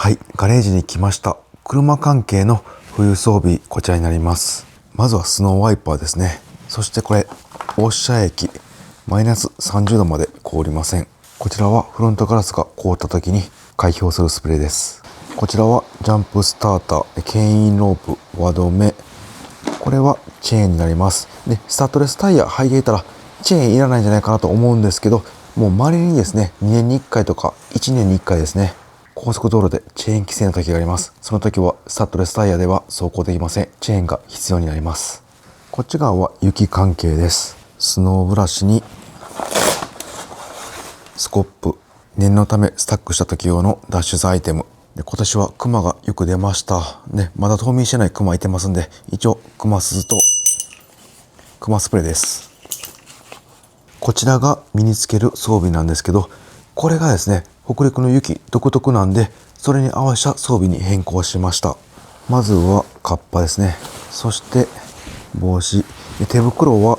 はい、ガレージに来ました。車関係の冬装備、こちらになります。まずはスノーワイパーですね。そしてこれ、放射液、マイナス30度まで凍りません。こちらはフロントガラスが凍った時に開氷するスプレーです。こちらはジャンプスターター、牽引ロープ、輪止め。これはチェーンになります。で、スタッドレスタイヤ履いていたらチェーンいらないんじゃないかなと思うんですけど、もう周りにですね、2年に1回とか1年に1回ですね、高速道路でチェーン規制の時があります。その時はスタッドレスタイヤでは走行できません。チェーンが必要になります。こっち側は雪関係です。スノーブラシにスコップ、念のためスタックした時用の脱出アイテム。で、今年はクマがよく出ました。ね、まだ冬眠してないクマいてますんで、一応クマ鈴とクマスプレーです。こちらが身につける装備なんですけど、これがですね、北陸の雪独特なんで、それに合わせた装備に変更しました。まずはカッパですね。そして帽子。手袋は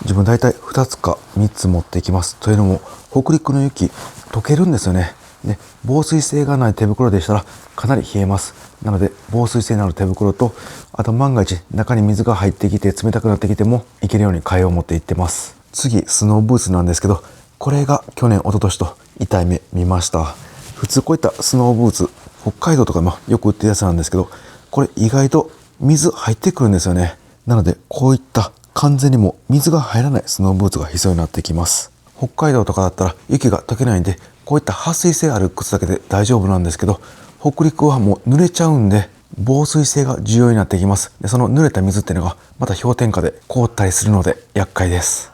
自分大体2つか3つ持っていきます。というのも、北陸の雪溶けるんですよね。で、防水性がない手袋でしたらかなり冷えます。なので防水性のある手袋と、あと万が一中に水が入ってきて冷たくなってきてもいけるように替えを持っていってます。次、スノーブーツなんですけど、これが去年一昨年と痛い目見ました。普通こういったスノーブーツ、北海道とかもよく売ってるやつなんですけど、これ意外と水入ってくるんですよね。なのでこういった完全にも水が入らないスノーブーツが必要になってきます。北海道とかだったら雪が溶けないんで、こういった撥水性ある靴だけで大丈夫なんですけど、北陸はもう濡れちゃうんで、防水性が重要になってきます。で、その濡れた水っていうのがまた氷点下で凍ったりするので厄介です。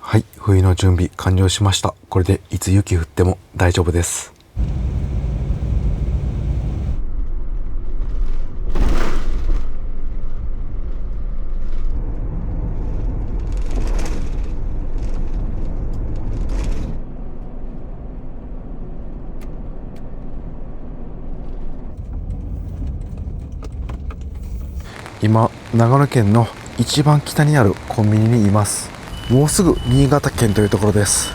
はい、冬の準備完了しました。これでいつ雪降っても大丈夫です。今、長野県の一番北にあるコンビニにいます。もうすぐ新潟県というところです。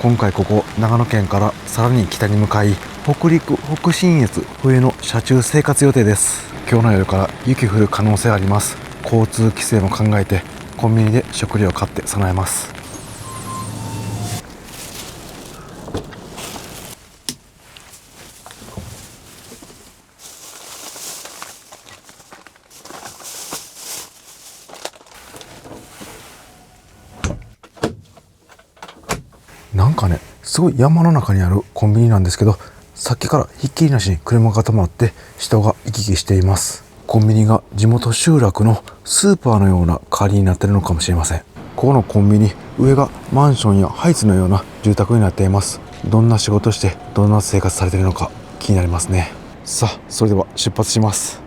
今回ここ長野県からさらに北に向かい、北陸北信越冬の車中生活予定です。今日の夜から雪降る可能性あります。交通規制も考えてコンビニで食料を買って備えます。なんかね、すごい山の中にあるコンビニなんですけど、さっきからひっきりなしに車が止まって人が行き来しています。コンビニが地元集落のスーパーのような代わりになっているのかもしれません。ここのコンビニ、上がマンションやハイツのような住宅になっています。どんな仕事してどんな生活されているのか気になりますね。さあ、それでは出発します。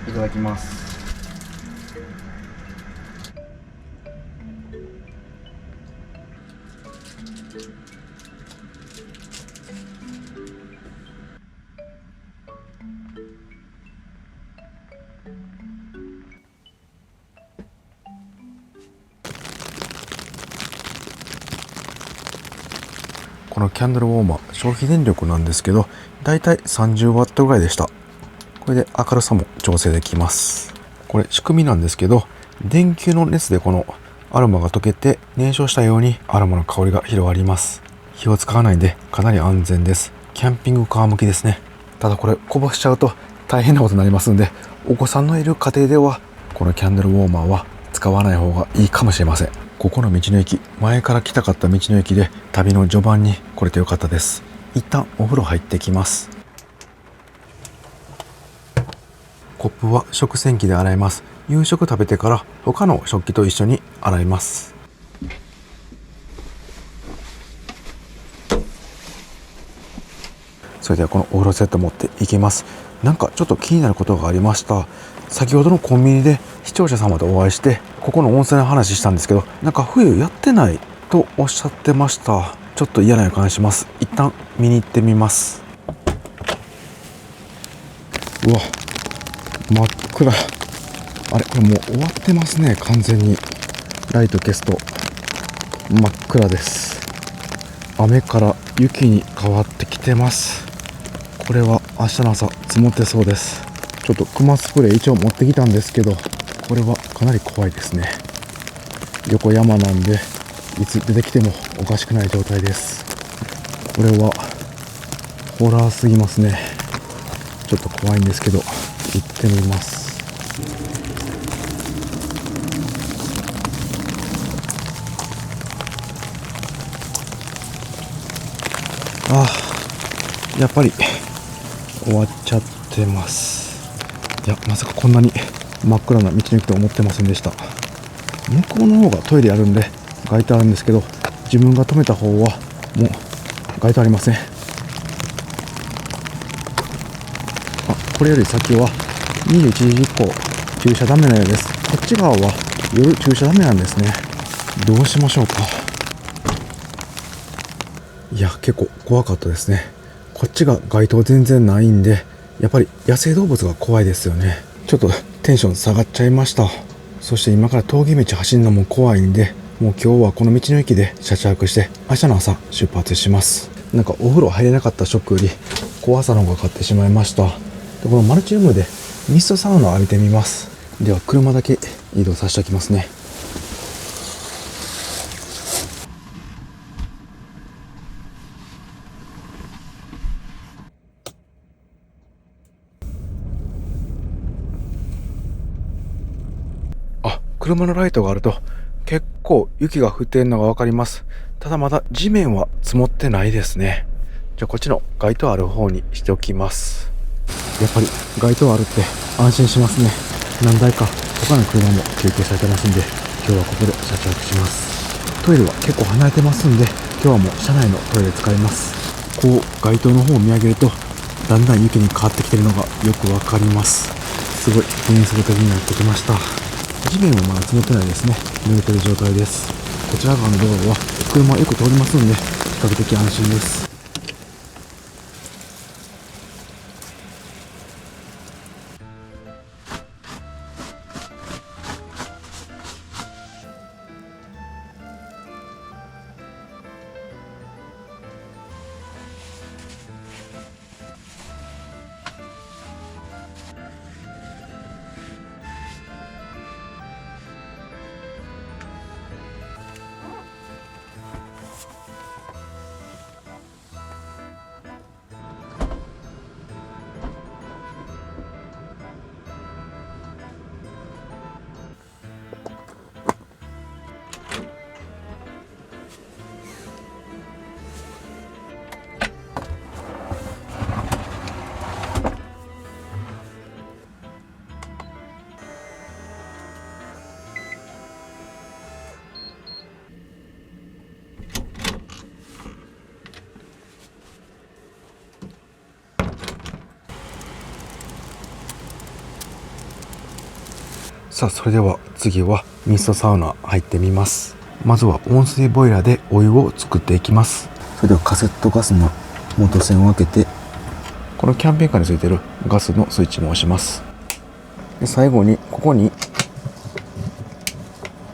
いただきます。このキャンドルウォーマー、消費電力なんですけど、だいたい 30W ぐらいでした。これで明るさも調整できます。これ仕組みなんですけど、電球の熱でこのアロマが溶けて燃焼したようにアロマの香りが広がります。火を使わないんでかなり安全です。キャンピングカー向きですね。ただこれこぼしちゃうと大変なことになりますんで、お子さんのいる家庭ではこのキャンドルウォーマーは使わない方がいいかもしれません。ここの道の駅、前から来たかった道の駅で旅の序盤に来れてよかったです。一旦お風呂入ってきます。コップは食洗機で洗います。夕食食べてから他の食器と一緒に洗います。それではこのお風呂セット持っていきます。なんかちょっと気になることがありました。先ほどのコンビニで視聴者様とお会いしてここの温泉の話したんですけど、なんか冬やってないとおっしゃってました。ちょっと嫌な予感します。一旦見に行ってみます。うわ、真っ暗。あれ、これもう終わってますね。完全にライト消すと真っ暗です。雨から雪に変わってきてます。これは明日の朝積もってそうです。ちょっとクマスプレー一応持ってきたんですけど、これはかなり怖いですね。横山なんでいつ出てきてもおかしくない状態です。これはホラーすぎますね。ちょっと怖いんですけど行ってみます。ああ、やっぱり終わっちゃってます。いや、まさかこんなに真っ暗な道の駅と思ってませんでした。向こうの方がトイレあるんで街灯あるんですけど、自分が止めた方はもう街灯ありません。あ、これより先は21時以降駐車ダメなようです。こっち側は夜駐車ダメなんですね。どうしましょうか。いや、結構怖かったですね。こっちが街灯全然ないんで、やっぱり野生動物が怖いですよね。ちょっとテンション下がっちゃいました。そして今から峠道走るのも怖いんで、もう今日はこの道の駅で車中泊して明日の朝出発します。なんかお風呂入れなかったショックより怖さの方が勝ってしまいました。で、このマルチルームでミストサウナを浴びてみます。では車だけ移動させておきますね。あ、車のライトがあると結構雪が降っているのがわかります。ただまだ地面は積もってないですね。じゃあこっちの街灯ある方にしておきます。やっぱり街灯あるって安心しますね。何台か他の車も休憩されてますんで、今日はここで車中泊します。トイレは結構離れてますんで、今日はもう車内のトイレ使います。こう街灯の方を見上げるとだんだん雪に変わってきてるのがよくわかります。すごい変則的になってきました。地面はまだ積もってないですね。濡れてる状態です。こちら側の道路は車よく通りますんで比較的安心です。さあそれでは次はミストサウナ入ってみます。まずは温水ボイラーでお湯を作っていきます。それではカセットガスの元栓を開けて、このキャンピングカーについているガスのスイッチも押します。で最後にここに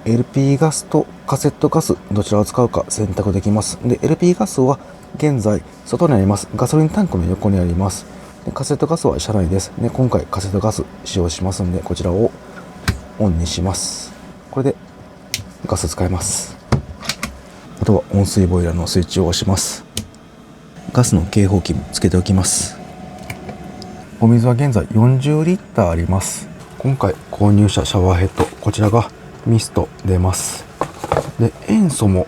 LP ガスとカセットガスどちらを使うか選択できます。で LP ガスは現在外にありますガソリンタンクの横にあります。でカセットガスは車内です。で今回カセットガス使用しますので、こちらをオンにします。これでガス使えます。あとは温水ボイラーのスイッチを押します。ガスの警報器もつけておきます。お水は現在40リッターあります。今回購入したシャワーヘッド、こちらがミスト出ます。で塩素も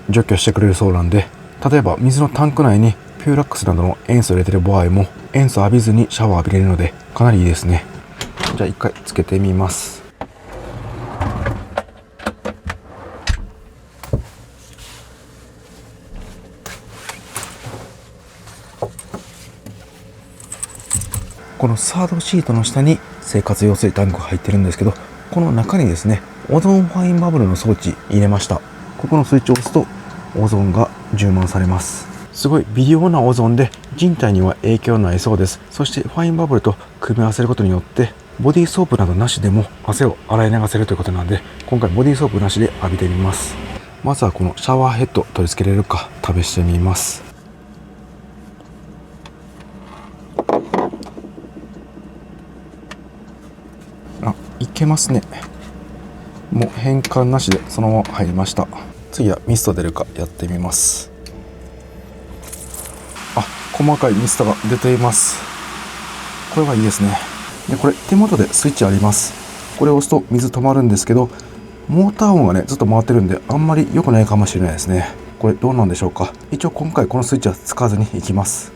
除去してくれるそうなんで、例えば水のタンク内にピューラックスなどの塩素を入れてる場合も塩素浴びずにシャワー浴びれるのでかなりいいですね。じゃあ一回つけてみます。このサードシートの下に生活用水タンクが入ってるんですけど、この中にですねオゾンファインバブルの装置入れました。ここのスイッチを押すとオゾンが充満されます。すごい微量なオゾンで人体には影響ないそうです。そしてファインバブルと組み合わせることによってボディーソープなどなしでも汗を洗い流せるということなんで、今回ボディーソープなしで浴びてみます。まずはこのシャワーヘッド取り付けれるか試してみます。いけますね。もう変換なしでそのまま入りました。次はミスト出るかやってみます。細かいミストが出ています。これはいいですね。でこれ手元でスイッチあります。これを押すと水止まるんですけど、モーター音がねずっと回ってるんであんまり良くないかもしれないですね。これどうなんでしょうか。一応今回このスイッチは使わずにいきます。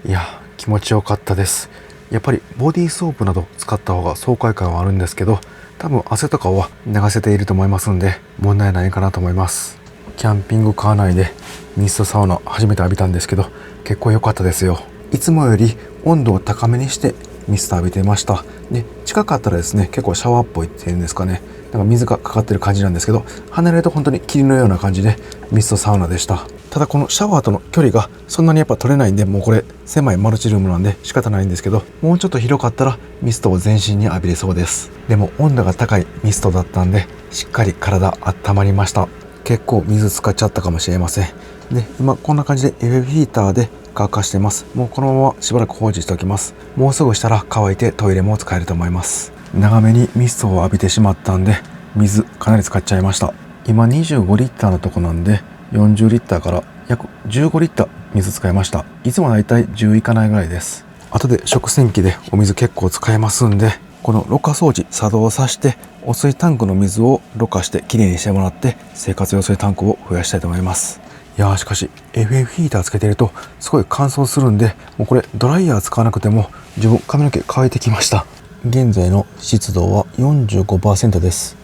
いや気持ちよかったです。やっぱりボディーソープなど使った方が爽快感はあるんですけど、多分汗とかは流せていると思いますんで問題ないかなと思います。キャンピングカー内でミストサウナ初めて浴びたんですけど結構良かったですよ。いつもより温度を高めにしてミスト浴びてました。で近かったらですね結構シャワーっぽいっていうんですかね、なんか水がかかってる感じなんですけど、離れると本当に霧のような感じでミストサウナでした。ただこのシャワーとの距離がそんなにやっぱ取れないんで、もうこれ狭いマルチルームなんで仕方ないんですけど、もうちょっと広かったらミストを全身に浴びれそうです。でも温度が高いミストだったんでしっかり体温まりました。結構水使っちゃったかもしれません。で今こんな感じでエアフィーターで乾かしてます。もうこのまましばらく放置しておきます。もうすぐしたら乾いてトイレも使えると思います。長めにミストを浴びてしまったんで水かなり使っちゃいました。今25リッターのとこなんで40リッターから約15リッター水使いました。いつもだいたい10いかないぐらいです。後で食洗機でお水結構使えますんで、このろ過装置作動させて汚水タンクの水をろ過してきれいにしてもらって生活用水タンクを増やしたいと思います。いやーしかし FF ヒーターつけてるとすごい乾燥するんで、もうこれドライヤー使わなくても自分髪の毛乾いてきました。現在の湿度は 45% です。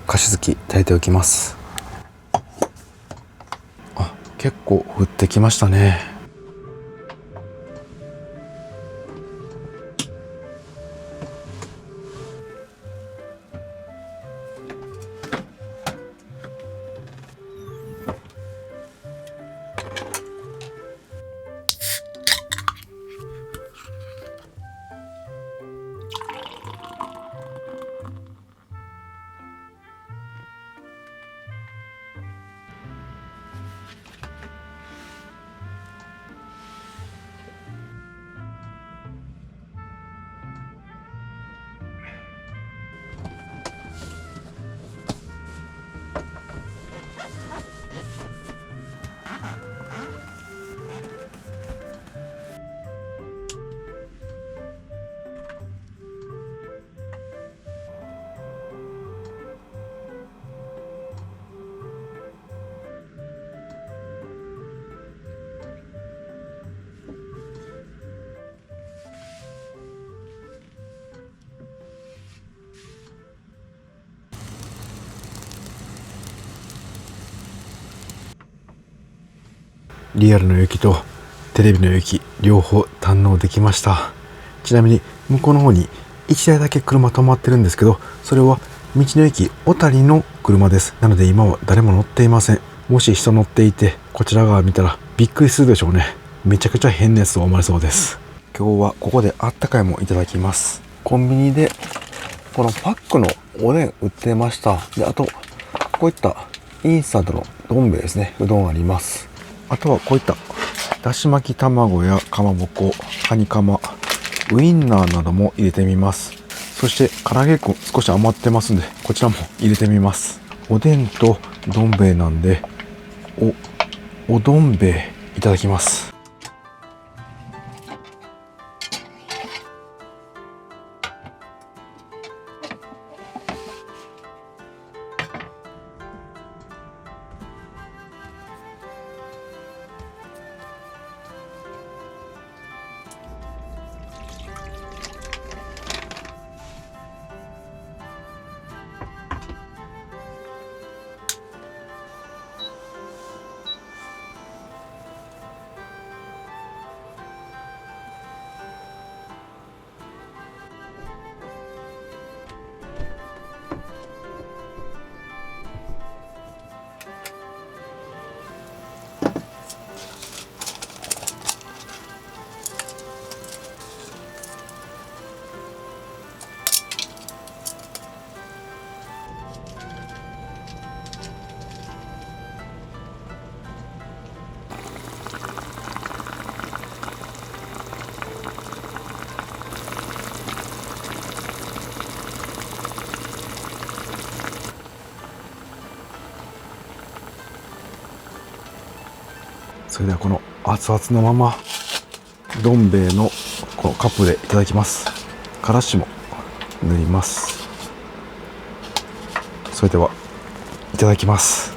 加湿器炊いておきます。結構降ってきましたね。リアルの雪とテレビの雪両方堪能できました。ちなみに向こうの方に1台だけ車止まってるんですけど、それは道の駅小谷の車です。なので今は誰も乗っていません。もし人乗っていてこちら側見たらびっくりするでしょうね。めちゃくちゃ変なやつと思われそうです。今日はここであったかいもんいただきます。コンビニでこのパックのおでん売ってました。で、あとこういったインスタントのどん兵衛ですね、うどんあります。あとはこういっただし巻き卵やかまぼこ、カニカマ、ウインナーなども入れてみます。そして唐揚げ粉少し余ってますんで、こちらも入れてみます。おでんとどん兵衛なんで、おどん兵衛いただきます。それではこの熱々のままどん兵衛のこのカップでいただきます。からしも塗ります。それではいただきます。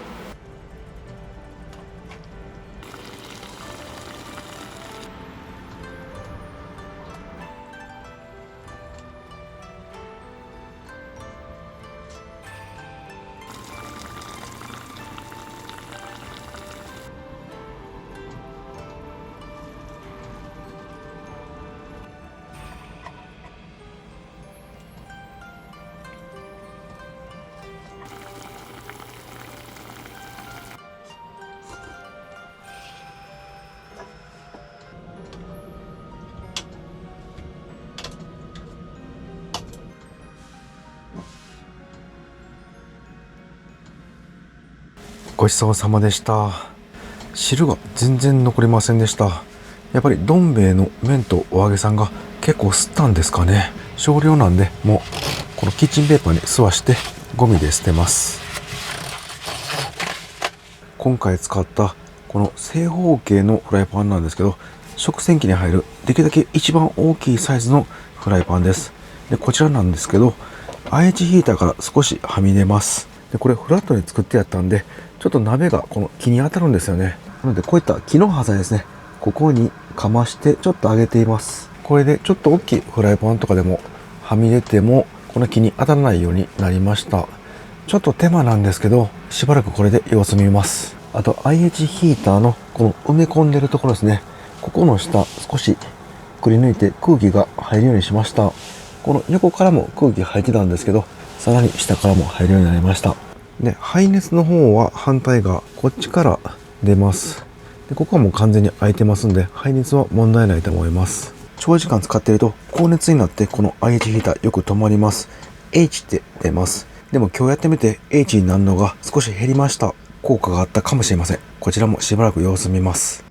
ごちそうさまでした。汁が全然残りませんでした。やっぱりどん兵衛の麺とお揚げさんが結構吸ったんですかね。少量なんでもうこのキッチンペーパーに吸わしてゴミで捨てます。今回使ったこの正方形のフライパンなんですけど、食洗機に入るできるだけ一番大きいサイズのフライパンです。でこちらなんですけど、IH ヒーターから少しはみ出ます。でこれフラットに作ってやったんで、ちょっと鍋がこの木に当たるんですよね。なのでこういった木の端材ですね、ここにかましてちょっと上げています。これでちょっと大きいフライパンとかでもはみ出てもこの木に当たらないようになりました。ちょっと手間なんですけど、しばらくこれで様子見ます。あと IH ヒーターのこの埋め込んでるところですね、ここの下少しくり抜いて空気が入るようにしました。この横からも空気入ってたんですけど、さらに下からも入るようになりました。で排熱の方は反対側こっちから出ます。でここはもう完全に開いてますんで、排熱は問題ないと思います。長時間使っていると高熱になってこの IH ヒーターよく止まります。 H って出ます。でも今日やってみて H になるのが少し減りました。効果があったかもしれません。こちらもしばらく様子見ます。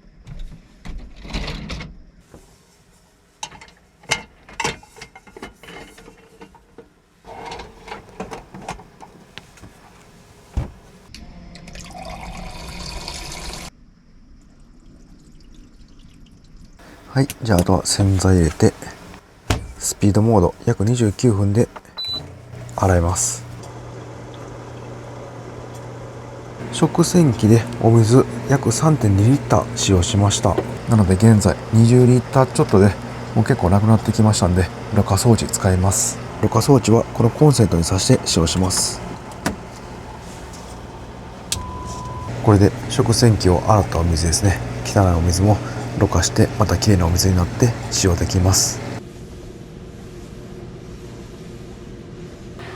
はい、じゃああとは洗剤入れてスピードモード約29分で洗います。食洗機でお水約 3.2 リッター使用しました。なので現在20リッターちょっとでもう結構なくなってきましたんで、ろ過装置使います。ろ過装置はこのコンセントに挿して使用します。これで食洗機を洗ったお水ですね、汚いお水もろ過してまたきれいなお水になって使用できます。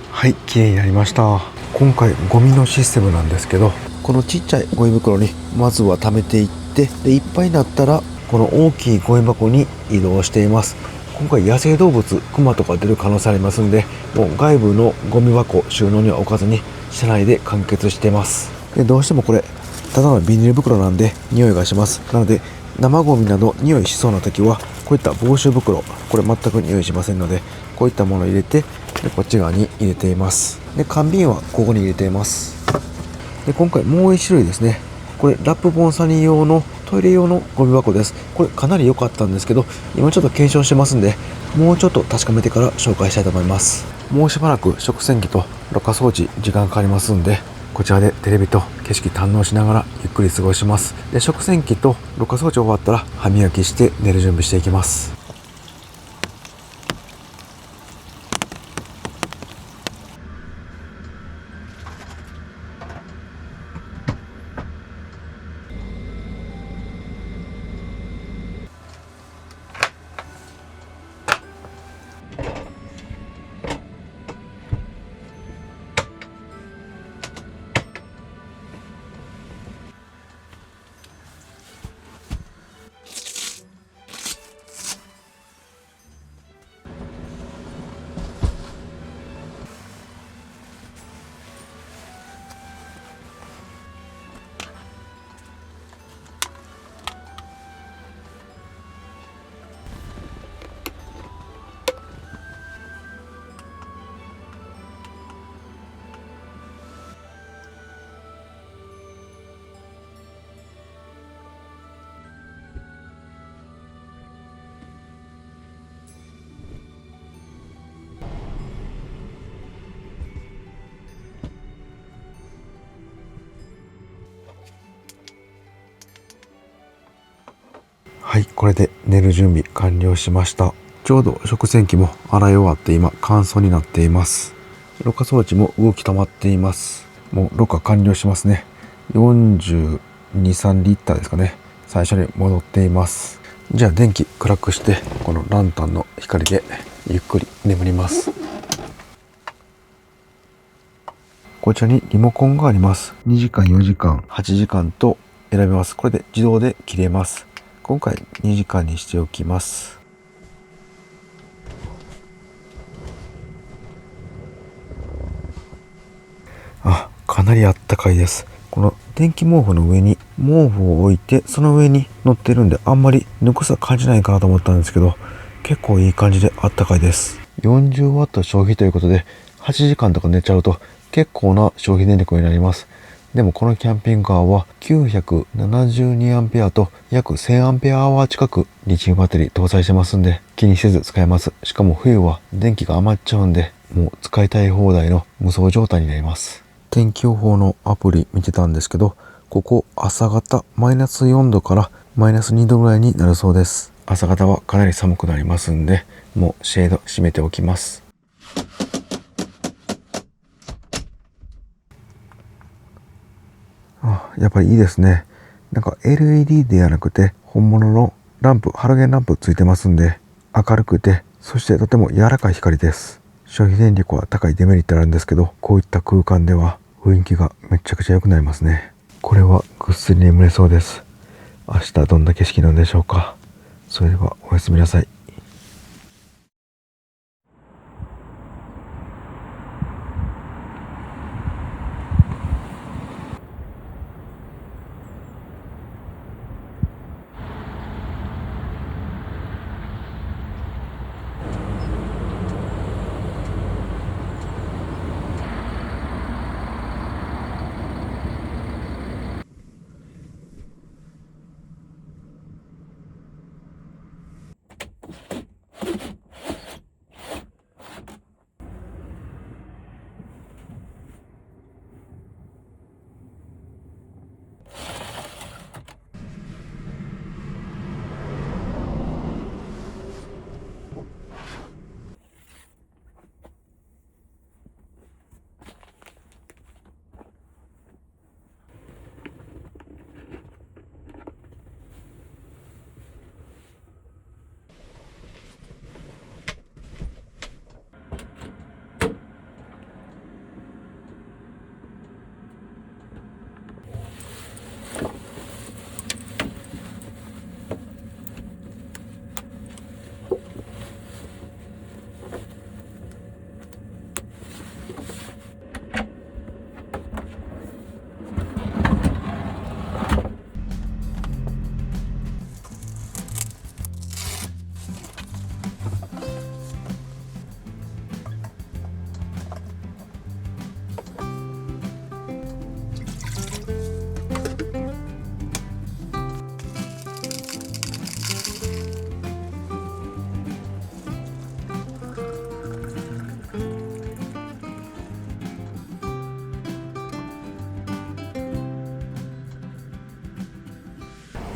はい、きれいになりました。今回ゴミのシステムなんですけど、このちっちゃいゴミ袋にまずは溜めていって、でいっぱいになったらこの大きいゴミ箱に移動しています。今回野生動物クマとか出る可能性ありますんで、もう外部のゴミ箱収納には置かずに車内で完結しています。でどうしてもこれただのビニール袋なんで匂いがします。なので生ゴミなど匂いしそうな時はこういった防臭袋、これ全く匂いしませんので、こういったものを入れて、でこっち側に入れています。で缶瓶はここに入れています。で今回もう1種類ですね、これラップボンサニー用のトイレ用のゴミ箱です。これかなり良かったんですけど、今ちょっと検証してますんで、もうちょっと確かめてから紹介したいと思います。もうしばらく食洗機とろ過装置時間かかりますんで、こちらでテレビと景色堪能しながらゆっくり過ごします。で食洗機とろ過装置終わったら歯磨きして寝る準備していきます。はい、これで寝る準備完了しました。ちょうど食洗機も洗い終わって今乾燥になっています。ろ過装置も動き止まっています。もうろ過完了しますね。42、3リッターですかね。最初に戻っています。じゃあ電気暗くしてこのランタンの光でゆっくり眠ります。こちらにリモコンがあります。2時間、4時間、8時間と選べます。これで自動で切れます。今回2時間にしておきます。かなりあったかいです。この電気毛布の上に毛布を置いて、その上に乗ってるんであんまりぬくさ感じないかなと思ったんですけど、結構いい感じであったかいです。40ワット消費ということで、8時間とか寝ちゃうと結構な消費電力になります。でもこのキャンピングカーは 972A と約 1000Ah 近くリチウムバッテリー搭載してますんで、気にせず使えます。しかも冬は電気が余っちゃうんで、もう使いたい放題の無双状態になります。天気予報のアプリ見てたんですけど、ここ朝方マイナス4度からマイナス2度ぐらいになるそうです。朝方はかなり寒くなりますんで、もうシェード閉めておきます。やっぱりいいですね。なんか LED ではなくて本物のランプ、ハロゲンランプついてますんで、明るくて、そしてとても柔らかい光です。消費電力は高いデメリットあるんですけど、こういった空間では雰囲気がめちゃくちゃ良くなりますね。これはぐっすり眠れそうです。明日どんな景色なんでしょうか。それではおやすみなさい。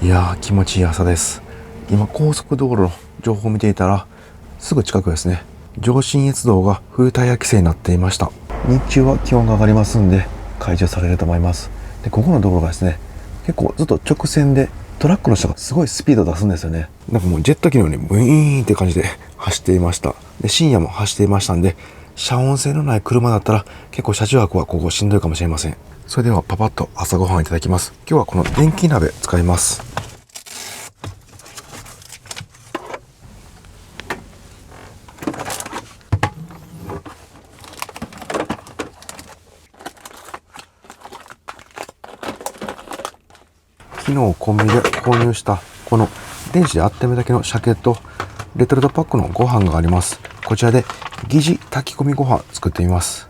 いやー、気持ちいい朝です。今高速道路の情報を見ていたら、すぐ近くですね、上信越道が冬タイヤ規制になっていました。日中は気温が上がりますんで解除されると思います。で、ここの道路がですね、結構ずっと直線でトラックの人がすごいスピードを出すんですよね。なんかもうジェット機のようにブイーンって感じで走っていました。で、深夜も走っていましたんで、遮音性のない車だったら結構車中泊はここしんどいかもしれません。それではパパッと朝ごはんいただきます。今日はこの電気鍋使います。昨日コンビニで購入したこの電子で温めるだけの鮭とレトルトパックのご飯があります。こちらで疑似炊き込みご飯作ってみます。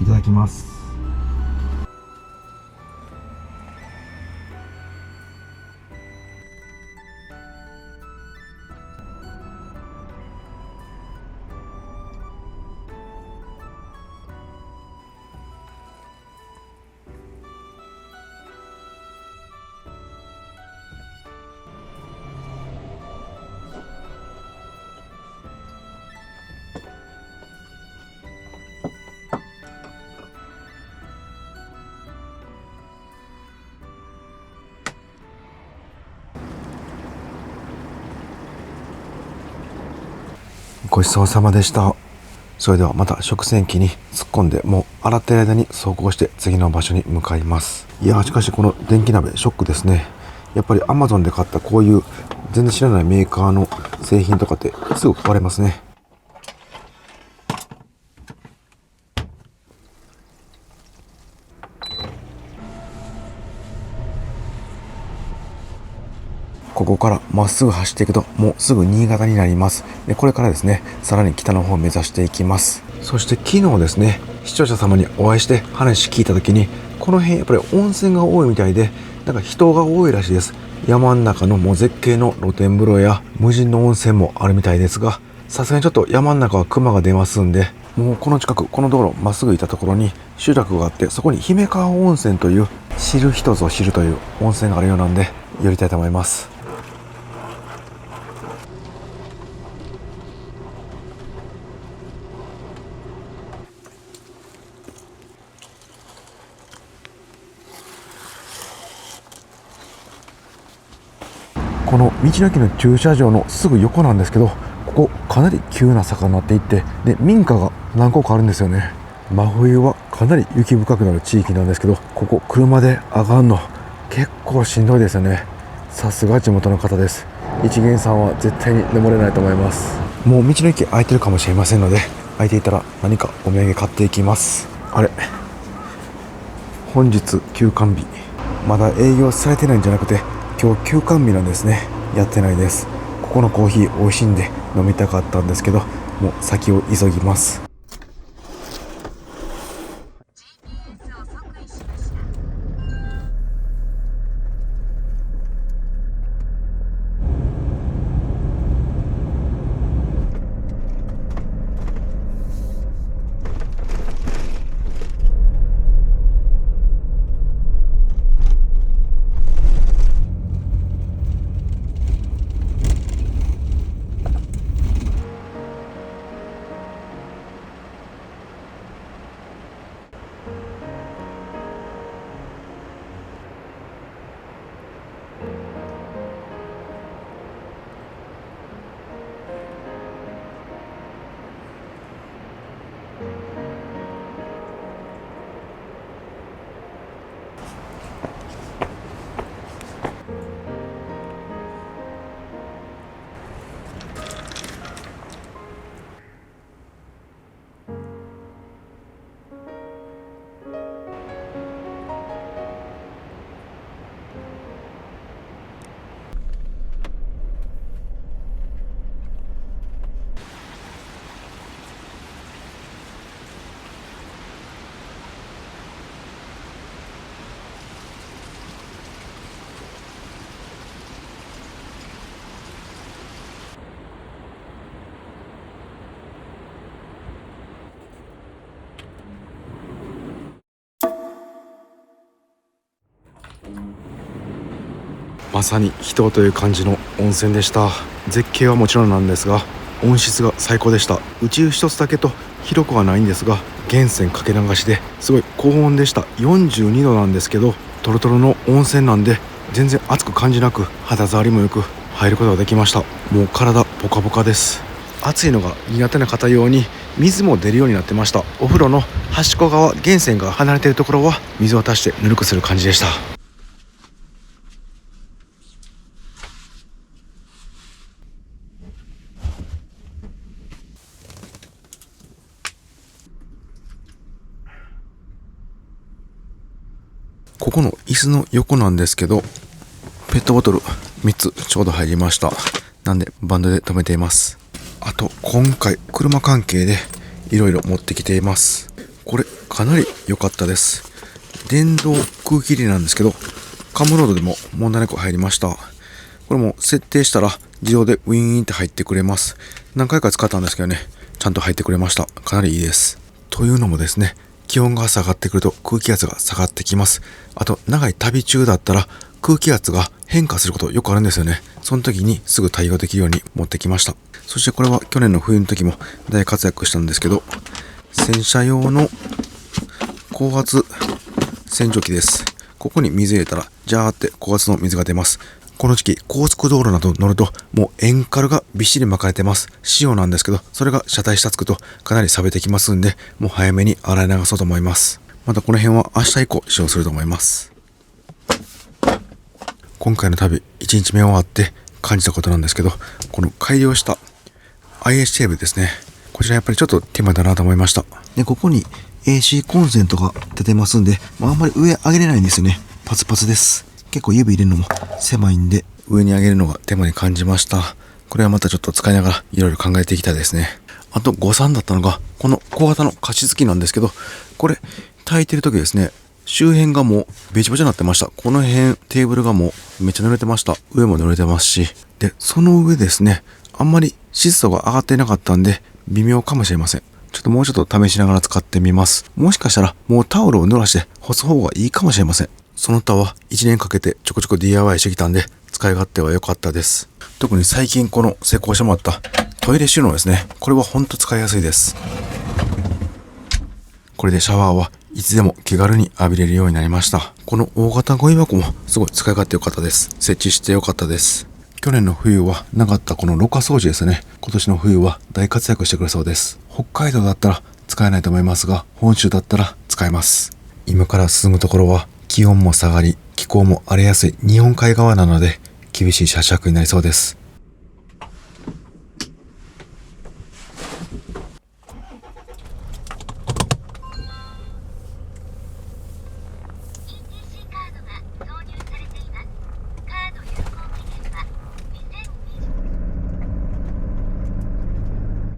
いただきます。ごちそうさまでした。それではまた食洗機に突っ込んで、もう洗っている間に走行して次の場所に向かいます。いやー、しかしこの電気鍋ショックですね。やっぱり Amazon で買ったこういう全然知らないメーカーの製品とかってすぐ壊れますね。ここからまっすぐ走っていくともうすぐ新潟になります。で、これからですね、さらに北の方を目指していきます。そして昨日ですね、視聴者様にお会いして話聞いた時に、この辺やっぱり温泉が多いみたいで、なんか人が多いらしいです。山の中のもう絶景の露天風呂や無人の温泉もあるみたいですが、さすがにちょっと山の中は熊が出ますんで、もうこの近く、この道路まっすぐ行ったところに集落があって、そこに姫川温泉という知る人ぞ知るという温泉があるようなんで寄りたいと思います。この道の駅の駐車場のすぐ横なんですけど、ここかなり急な坂になっていって、で民家が何個かあるんですよね。真冬はかなり雪深くなる地域なんですけど、ここ車で上がるの結構しんどいですよね。さすが地元の方です。一元さんは絶対に登れないと思います。もう道の駅空いてるかもしれませんので、空いていたら何かお土産買っていきます。あれ、本日休館日、まだ営業されてないんじゃなくて今日休館日なんですね。やってないです。ここのコーヒー美味しいんで飲みたかったんですけど、もう先を急ぎます。まさに秘湯という感じの温泉でした。絶景はもちろんなんですが、温室が最高でした。宇宙一つだけと広くはないんですが、源泉かけ流しですごい高温でした。42度なんですけど、トロトロの温泉なんで全然熱く感じなく、肌触りもよく入ることができました。もう体ポカポカです。暑いのが苦手な方用に水も出るようになってました。お風呂の端っこ側、源泉が離れているところは水を足してぬるくする感じでした。ここの椅子の横なんですけど、ペットボトル3つちょうど入りました。なんでバンドで留めています。あと今回車関係でいろいろ持ってきています。これかなり良かったです。電動空気入れなんですけど、カムロードでも問題なく入りました。これも設定したら自動でウィーンって入ってくれます。何回か使ったんですけどね、ちゃんと入ってくれました。かなりいいです。というのもですね、気温が下がってくると空気圧が下がってきます。あと長い旅中だったら空気圧が変化することよくあるんですよね。その時にすぐ対応できるように持ってきました。そしてこれは去年の冬の時も大活躍したんですけど、洗車用の高圧洗浄機です。ここに水入れたらジャーって高圧の水が出ます。この時期高速道路など乗るともう塩カルがびっしり巻かれてます。塩なんですけど、それが車体下つくとかなり錆びてきますんで、もう早めに洗い流そうと思います。またこの辺は明日以降使用すると思います。今回の旅1日目終わって感じたことなんですけど、この改良した IH テーブルですね。こちらやっぱりちょっと手間だなと思いました。で、ここに AC コンセントが出てますんで、あんまり上上げれないんですよね。パツパツです。結構指入れるのも狭いんで、上に上げるのが手間に感じました。これはまたちょっと使いながらいろいろ考えていきたいですね。あと誤算だったのが、この小型の加湿器なんですけど、これ炊いてる時ですね、周辺がもうべちゃべちゃになってました。この辺テーブルがもうめっちゃ濡れてました。上も濡れてますし、でその上ですね、あんまり湿度が上がっていなかったんで微妙かもしれません。ちょっともうちょっと試しながら使ってみます。もしかしたらもうタオルを濡らして干す方がいいかもしれません。その他は1年かけてちょこちょこ DIY してきたんで使い勝手は良かったです。特に最近この施工してもらったトイレ収納ですね。これはほんと使いやすいです。これでシャワーはいつでも気軽に浴びれるようになりました。この大型ゴミ箱もすごい使い勝手良かったです。設置して良かったです。去年の冬はなかったこのろ過掃除ですね。今年の冬は大活躍してくれそうです。北海道だったら使えないと思いますが、本州だったら使えます。今から進むところは気温も下がり、気候も荒れやすい日本海側なので厳しい車尺になりそうです。